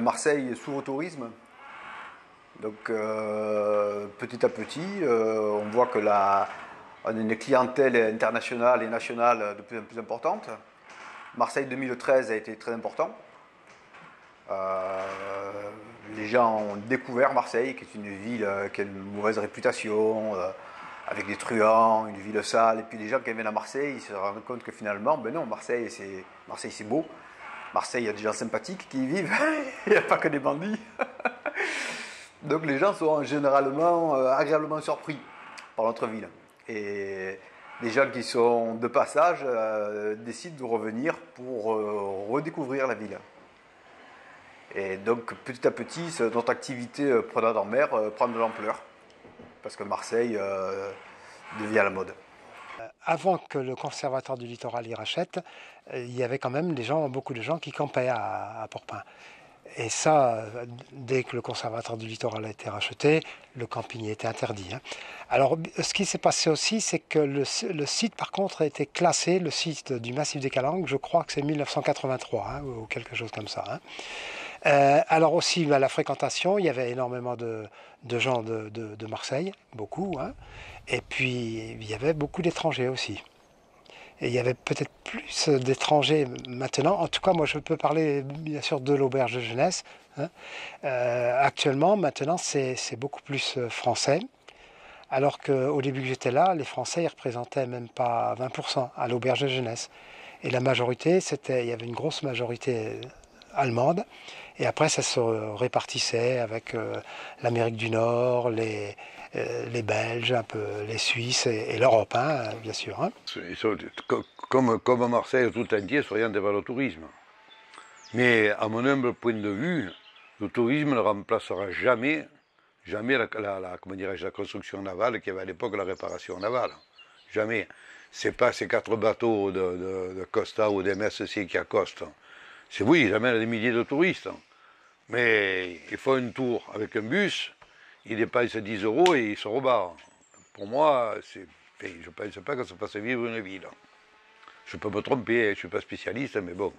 Marseille s'ouvre au tourisme. Donc petit à petit, on voit que on a une clientèle internationale et nationale de plus en plus importante. Marseille 2013 a été très important. Les gens ont découvert Marseille, qui est une ville qui a une mauvaise réputation, avec des truands, une ville sale. Et puis les gens qui viennent à Marseille, ils se rendent compte que finalement, ben non, Marseille c'est beau. Marseille, il y a des gens sympathiques qui y vivent. Il n'y a pas que des bandits. Donc les gens sont généralement agréablement surpris par notre ville. Et les gens qui sont de passage décident de revenir pour redécouvrir la ville. Et donc petit à petit, notre activité prenante en mer prend de l'ampleur. Parce que Marseille devient à la mode. Avant que le Conservatoire du littoral y rachète, il y avait quand même beaucoup de gens qui campaient à Porpin. Et ça, dès que le Conservatoire du littoral a été racheté, le camping était interdit. Alors, ce qui s'est passé aussi, c'est que le site, par contre, a été classé, le site du Massif des Calanques, je crois que c'est 1983, ou quelque chose comme ça. Alors aussi, la fréquentation, il y avait énormément de gens de Marseille, beaucoup. Et puis, il y avait beaucoup d'étrangers aussi. Et il y avait peut-être plus d'étrangers maintenant. En tout cas, moi, je peux parler, bien sûr, de l'auberge de jeunesse. Actuellement, maintenant, c'est beaucoup plus français. Alors qu'au début que j'étais là, les Français, ils représentaient même pas 20% à l'auberge de jeunesse. Et la majorité, il y avait une grosse majorité allemande. Et après, ça se répartissait avec l'Amérique du Nord, les Belges, un peu les Suisses et l'Europe, bien sûr. Comme Marseille tout entier s'oriente vers le tourisme. Mais à mon humble point de vue, le tourisme ne remplacera jamais la construction navale qu'il y avait à l'époque, la réparation navale. Jamais. C'est pas ces 4 bateaux de Costa ou d'MSC qui accostent. C'est oui, ils amènent des milliers de touristes. Mais ils font un tour avec un bus, ils dépensent 10 € et ils se rebarrent. Pour moi, je ne pense pas que ça fasse vivre une ville. Je peux me tromper, je ne suis pas spécialiste, mais bon.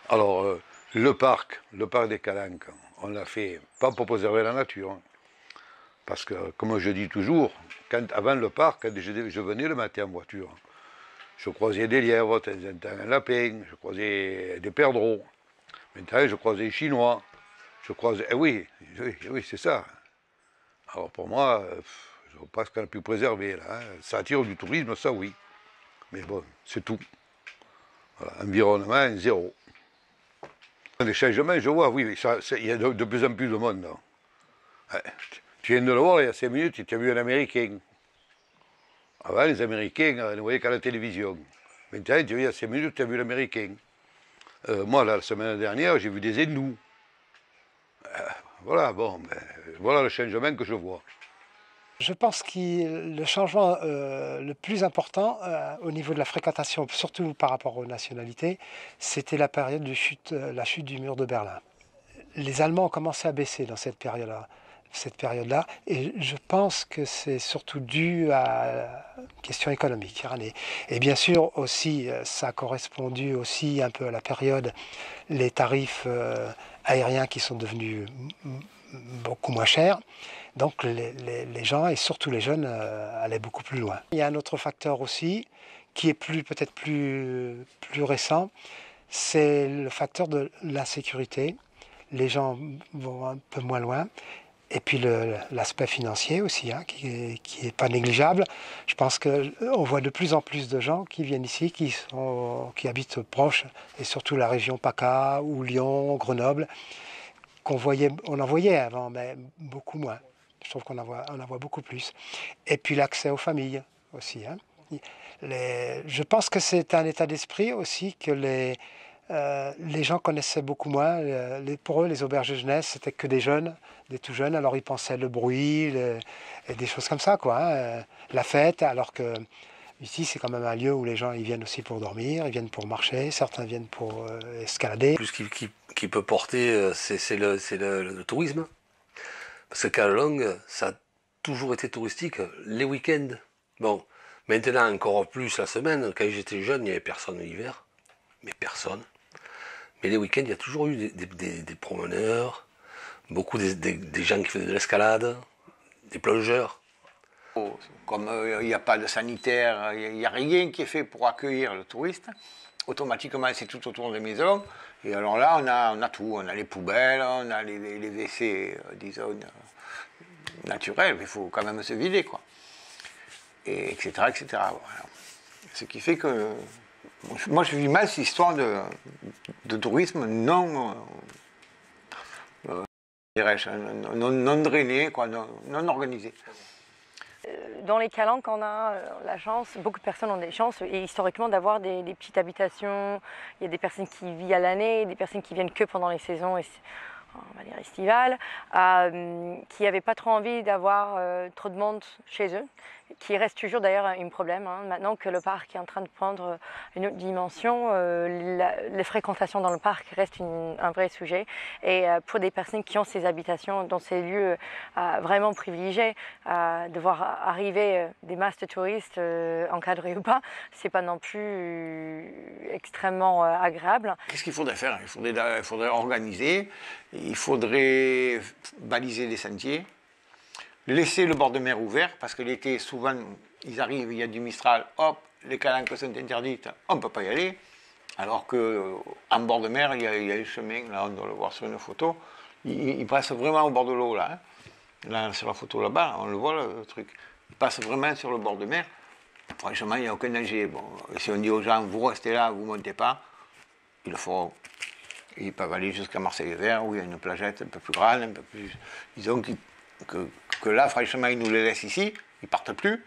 Alors, le parc des Calanques, on l'a fait, pas pour préserver la nature, parce que, comme je dis toujours, avant le parc, quand je venais le matin en voiture, je croisais des lièvres, un lapin, je croisais des perdreaux. Maintenant, je croisais des Chinois, je croisais... oui, c'est ça. Alors pour moi, je pense qu'on a pu préserver, là. Ça attire du tourisme, ça oui. Mais bon, c'est tout. Voilà, environnement, 0. Les changements, je vois, oui, il y a de plus en plus de monde. Là. Tu viens de le voir, il y a 5 minutes, tu as vu un Américain. Avant, les Américains, on ne voyait qu'à la télévision. Maintenant, il y a 5 minutes, tu as vu l'Américain. Moi, la semaine dernière, j'ai vu des Hindous. Voilà, bon, voilà le changement que je vois. Je pense que le changement le plus important au niveau de la fréquentation, surtout par rapport aux nationalités, c'était la période de la chute du mur de Berlin. Les Allemands ont commencé à baisser dans cette période-là, et je pense que c'est surtout dû à la question économique. Et bien sûr aussi, ça a correspondu aussi un peu à la période, les tarifs aériens qui sont devenus beaucoup moins chers. Donc les gens, et surtout les jeunes, allaient beaucoup plus loin. Il y a un autre facteur aussi, qui est peut-être plus récent, c'est le facteur de l'insécurité. Les gens vont un peu moins loin. Et puis l'aspect financier aussi, qui est pas négligeable. Je pense qu'on voit de plus en plus de gens qui viennent ici, qui habitent proches, et surtout la région PACA, ou Lyon, Grenoble, on en voyait avant, mais beaucoup moins. Je trouve qu'on en voit beaucoup plus. Et puis l'accès aux familles aussi. Je pense que c'est un état d'esprit aussi que les gens connaissaient beaucoup moins. Pour eux, les auberges de jeunesse, c'était que des jeunes, des tout jeunes. Alors ils pensaient le bruit, et des choses comme ça, la fête, alors que ici, c'est quand même un lieu où les gens ils viennent aussi pour dormir, ils viennent pour marcher, certains viennent pour escalader. Plus qui peut porter, c'est le tourisme. Parce que Calanque, ça a toujours été touristique, les week-ends. Bon, maintenant encore plus la semaine. Quand j'étais jeune, il n'y avait personne l'hiver. Mais personne. Mais les week-ends, il y a toujours eu des promeneurs, beaucoup des gens qui faisaient de l'escalade, des plongeurs. Comme il n'y a pas de sanitaire, il n'y a rien qui est fait pour accueillir le touriste, automatiquement c'est tout autour des maisons. Et alors là, on a tout. On a les poubelles, on a les WC, disons, naturels, mais il faut quand même se vider, quoi. Et etc. etc. Voilà. Ce qui fait que moi je vis mal cette histoire de tourisme non drainé, quoi, non organisé. Dans les Calanques, on a la chance, beaucoup de personnes ont des chances, et historiquement, d'avoir des petites habitations. Il y a des personnes qui vivent à l'année, des personnes qui viennent que pendant les saisons, on va dire estivales, qui n'avaient pas trop envie d'avoir trop de monde chez eux, qui reste toujours d'ailleurs un problème. Hein. Maintenant que le parc est en train de prendre une autre dimension, les fréquentations dans le parc restent un vrai sujet. Et pour des personnes qui ont ces habitations dans ces lieux vraiment privilégiés, de voir arriver des masses de touristes, encadrés ou pas, c'est pas non plus extrêmement agréable. Qu'est-ce qu'il faudrait faire? Il faudrait organiser, il faudrait baliser les sentiers, laisser le bord de mer ouvert, parce que l'été, souvent, ils arrivent, il y a du Mistral, hop, les calanques sont interdites, on ne peut pas y aller. Alors qu'en bord de mer, il y a le chemin, là on doit le voir sur une photo, il passe vraiment au bord de l'eau, là. Hein. Là, sur la photo là-bas, on le voit, le truc. Il passe vraiment sur le bord de mer. Franchement, il n'y a aucun danger. Bon, si on dit aux gens, vous restez là, vous ne montez pas, ils le feront. Ils peuvent aller jusqu'à Marseille-Vert, où il y a une plagette un peu plus grande, un peu plus... Disons que là, franchement, ils nous les laissent ici, ils ne partent plus,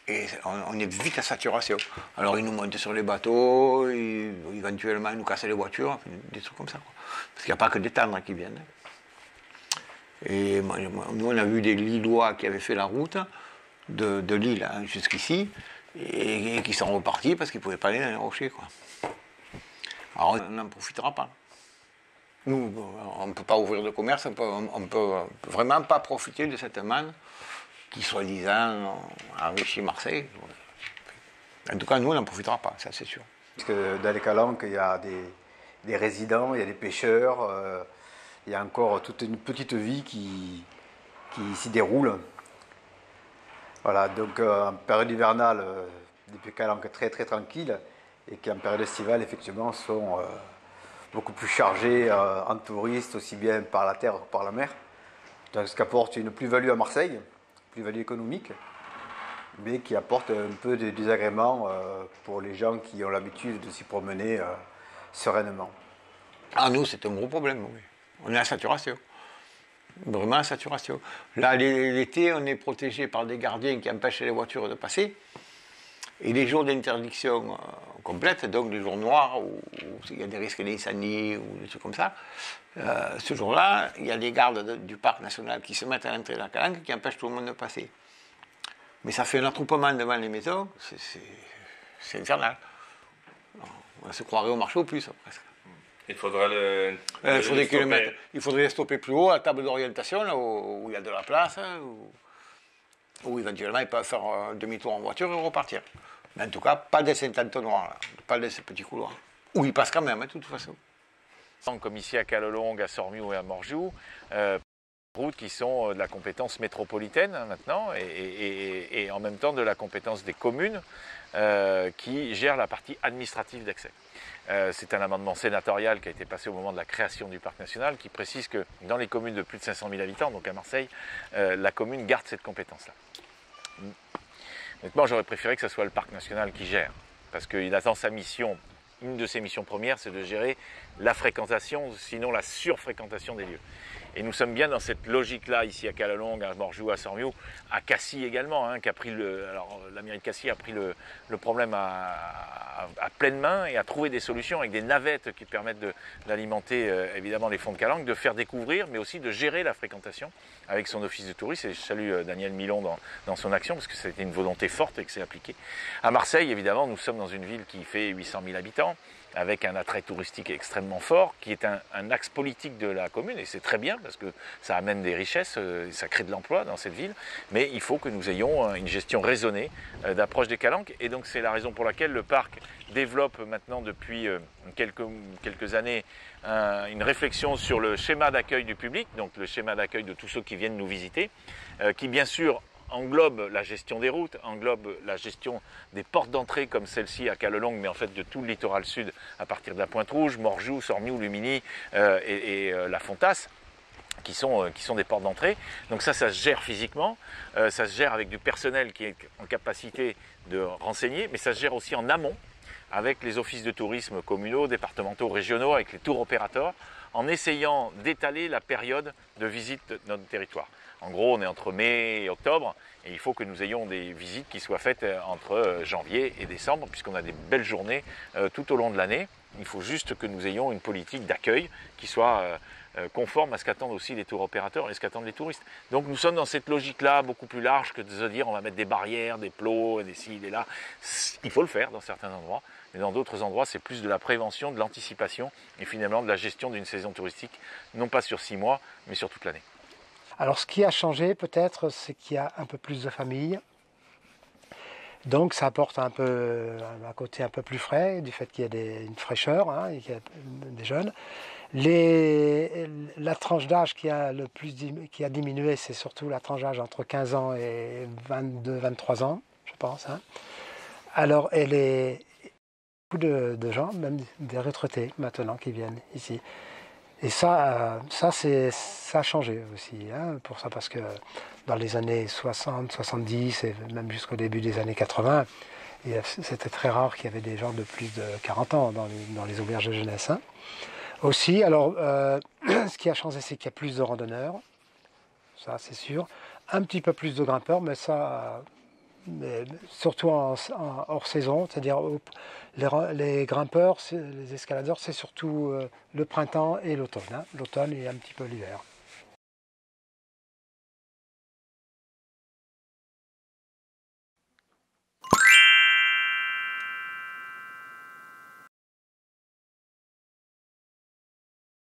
et on est vite à saturation. Alors ils nous montent sur les bateaux, éventuellement ils nous cassent les voitures, des trucs comme ça. Quoi. Parce qu'il n'y a pas que des tendres qui viennent. Et nous, on a vu des Lillois qui avaient fait la route de Lille hein, jusqu'ici, et qui sont repartis parce qu'ils ne pouvaient pas aller dans les rochers. Quoi. Alors on n'en profitera pas. Nous, on ne peut pas ouvrir de commerce, on ne peut vraiment pas profiter de cette manne qui, soi-disant, enrichit Marseille. En tout cas, nous, on n'en profitera pas, ça c'est sûr. Parce que dans les Calanques, il y a des résidents, il y a des pêcheurs, il y a encore toute une petite vie qui s'y déroule. Voilà, donc en période hivernale, des Calanques très très tranquilles, et qui en période estivale, effectivement, sont beaucoup plus chargés en touristes, aussi bien par la terre que par la mer. Donc, ce qui apporte une plus-value à Marseille, plus-value économique, mais qui apporte un peu de désagrément pour les gens qui ont l'habitude de s'y promener sereinement. Ah, nous, c'est un gros problème, oui. On est à saturation. Vraiment à saturation. Là, l'été, on est protégé par des gardiens qui empêchent les voitures de passer. Et les jours d'interdiction complète, donc les jours noirs où il y a des risques d'incendie ou des trucs comme ça, ce jour-là, il y a des gardes du parc national qui se mettent à l'entrée de la Calanque qui empêchent tout le monde de passer. Mais ça fait un attroupement devant les maisons, c'est infernal. On se croirait au marché aux puces, presque. Il faudrait il faudrait les stopper plus haut à la table d'orientation, là où il y a de la place, où éventuellement ils peuvent faire un demi-tour en voiture et repartir. Mais en tout cas, pas de cet entonnoir, là, pas de ces petits couloirs. Où ils passent quand même, de toute façon. Comme ici à Callelongue, à Sormiou et à Morgiou, routes qui sont de la compétence métropolitaine maintenant et en même temps de la compétence des communes qui gèrent la partie administrative d'accès. C'est un amendement sénatorial qui a été passé au moment de la création du parc national qui précise que dans les communes de plus de 500 000 habitants, donc à Marseille, la commune garde cette compétence-là. Honnêtement, j'aurais préféré que ce soit le parc national qui gère, parce qu'il attend sa mission. Une de ses missions premières, c'est de gérer la fréquentation, sinon la surfréquentation des lieux. Et nous sommes bien dans cette logique-là, ici à Callelongue, à Morgiou, à Sormiou, à Cassis également, hein, qui a pris alors la mairie de Cassis a pris le problème à pleine main et a trouvé des solutions avec des navettes qui permettent d'alimenter évidemment les fonds de Calanque, de faire découvrir, mais aussi de gérer la fréquentation avec son office de tourisme. Et je salue Daniel Milon dans son action, parce que c'était une volonté forte et que c'est appliqué. À Marseille, évidemment, nous sommes dans une ville qui fait 800 000 habitants, avec un attrait touristique extrêmement fort, qui est un axe politique de la commune, et c'est très bien parce que ça amène des richesses, ça crée de l'emploi dans cette ville, mais il faut que nous ayons une gestion raisonnée d'approche des calanques, et donc c'est la raison pour laquelle le parc développe maintenant depuis quelques années une réflexion sur le schéma d'accueil du public, donc le schéma d'accueil de tous ceux qui viennent nous visiter, qui bien sûr englobe la gestion des routes, englobe la gestion des portes d'entrée comme celle-ci à Callelongue, mais en fait de tout le littoral sud à partir de la Pointe-Rouge, Morjoux, Sormiou, Lumini et la Fontasse, qui sont des portes d'entrée. Donc ça se gère physiquement, ça se gère avec du personnel qui est en capacité de renseigner, mais ça se gère aussi en amont avec les offices de tourisme communaux, départementaux, régionaux, avec les tours opérateurs, en essayant d'étaler la période de visite de notre territoire. En gros, on est entre mai et octobre, et il faut que nous ayons des visites qui soient faites entre janvier et décembre, puisqu'on a des belles journées tout au long de l'année. Il faut juste que nous ayons une politique d'accueil qui soit conforme à ce qu'attendent aussi les tours opérateurs et ce qu'attendent les touristes. Donc nous sommes dans cette logique-là, beaucoup plus large que de se dire on va mettre des barrières, des plots, des ci, des là. Il faut le faire dans certains endroits, mais dans d'autres endroits, c'est plus de la prévention, de l'anticipation et finalement de la gestion d'une saison touristique, non pas sur 6 mois, mais sur toute l'année. Alors ce qui a changé peut-être, c'est qu'il y a un peu plus de familles. Donc ça apporte un côté un peu plus frais, du fait qu'il y a une fraîcheur, hein, et qu'il y a des jeunes. La tranche d'âge qui a diminué, c'est surtout la tranche d'âge entre 15 ans et 22-23 ans, je pense. Hein. Alors beaucoup de gens, même des retraités maintenant, qui viennent ici. Et ça a changé aussi, hein, pour ça, parce que dans les années 60, 70 et même jusqu'au début des années 80, c'était très rare qu'il y avait des gens de plus de 40 ans dans les auberges de jeunesse. Hein. Aussi, alors, ce qui a changé, c'est qu'il y a plus de randonneurs, ça c'est sûr, un petit peu plus de grimpeurs, mais ça, surtout en hors saison, c'est-à-dire les grimpeurs, les escaladeurs, c'est surtout le printemps et l'automne. Hein. L'automne et un petit peu l'hiver.